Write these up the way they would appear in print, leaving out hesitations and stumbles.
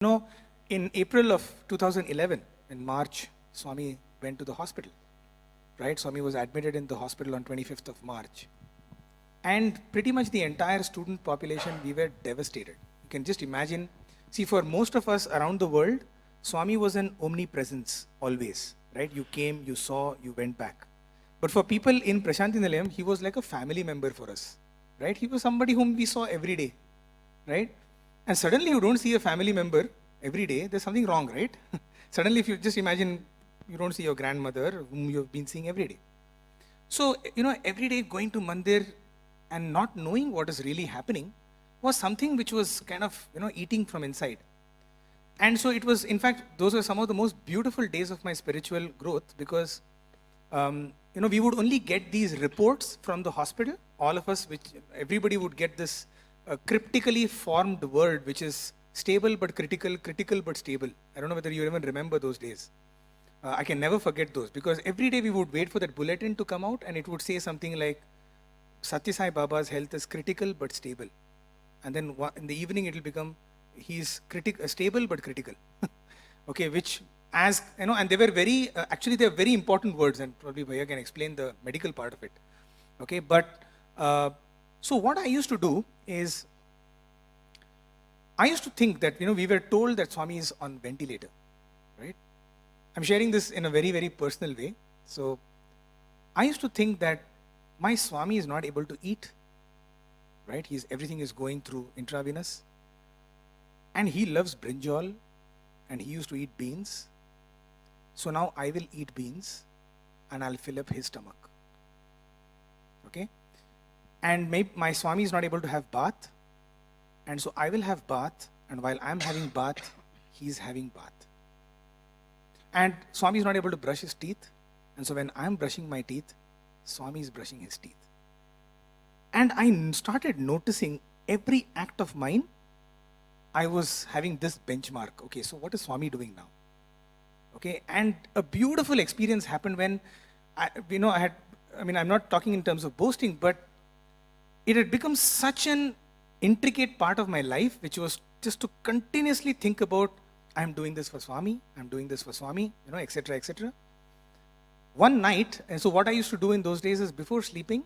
know, in April of 2011, in March, Swami went to the hospital, right? Swami was admitted in the hospital on 25th of March. And pretty much the entire student population, we were devastated. You can just imagine. See, for most of us around the world, Swami was an omnipresence always, right? You came, you saw, you went back. But for people in Prasanthi Nilayam, he was like a family member for us, right? He was somebody whom we saw every day, right? And suddenly you don't see a family member every day, there's something wrong, right? Suddenly, if you just imagine you don't see your grandmother whom you've been seeing every day. So, every day going to Mandir and not knowing what is really happening was something which was kind of, eating from inside. And so it was, in fact, those were some of the most beautiful days of my spiritual growth because, we would only get these reports from the hospital, all of us, everybody would get this cryptically formed word, which is stable but critical, critical but stable. I don't know whether you even remember those days. I can never forget those because every day we would wait for that bulletin to come out and it would say something like, Satya Sai Baba's health is critical but stable. And then in the evening it will become, he's stable but critical. Okay, which as, and they were very, actually they're very important words and probably Bhaiya can explain the medical part of it. Okay, but so what I used to do is, I used to think that, we were told that Swami is on ventilator, right? I'm sharing this in a very, very personal way. So I used to think that my Swami is not able to eat, right? Everything is going through intravenous. And he loves brinjal and he used to eat beans. So now I will eat beans and I'll fill up his stomach. Okay? And maybe my Swami is not able to have bath. And so I will have bath, and while I'm having bath, he's having bath. And Swami is not able to brush his teeth. And so when I'm brushing my teeth, Swami is brushing his teeth. And I started noticing every act of mine, I was having this benchmark. Okay, so what is Swami doing now? Okay, and a beautiful experience happened when, I'm not talking in terms of boasting, but it had become such an intricate part of my life, which was just to continuously think about, I'm doing this for Swami, I'm doing this for Swami, etc., etc. One night, and so what I used to do in those days is before sleeping,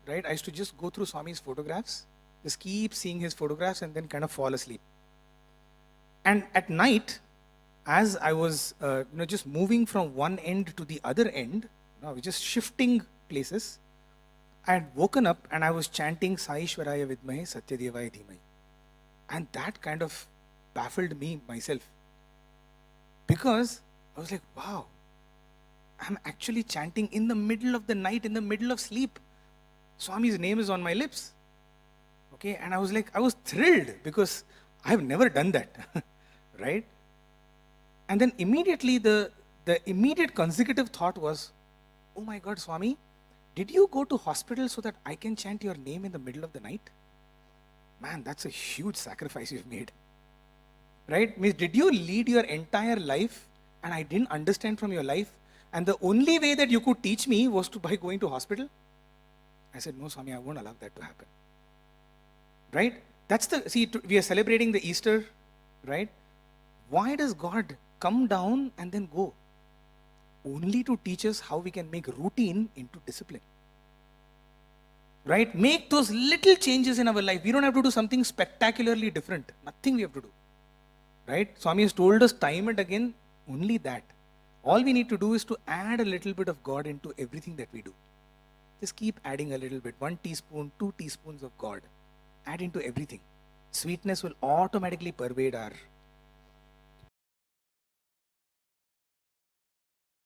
right, I used to just go through Swami's photographs, just keep seeing his photographs and then kind of fall asleep. And at night, as I was, just moving from one end to the other end, just shifting places, I had woken up and I was chanting Saishwaraya Vidmahe Satyadevaya Dhimai. And that kind of baffled me myself. Because I was like, wow, I'm actually chanting in the middle of the night, in the middle of sleep. Swami's name is on my lips. Okay, and I was thrilled because I have never done that. Right? And then immediately the immediate consecutive thought was, oh my God, Swami, did you go to hospital so that I can chant your name in the middle of the night? Man, that's a huge sacrifice you've made. Right? Means, did you lead your entire life and I didn't understand from your life, and the only way that you could teach me was by going to hospital? I said, no, Swami, I won't allow that to happen. Right? We are celebrating the Easter, right? Why does God come down and then go? Only to teach us how we can make routine into discipline. Right? Make those little changes in our life. We don't have to do something spectacularly different. Nothing we have to do. Right? Swami has told us time and again, only that. All we need to do is to add a little bit of God into everything that we do. Just keep adding a little bit. 1 teaspoon, 2 teaspoons of God. Add into everything. Sweetness will automatically pervade our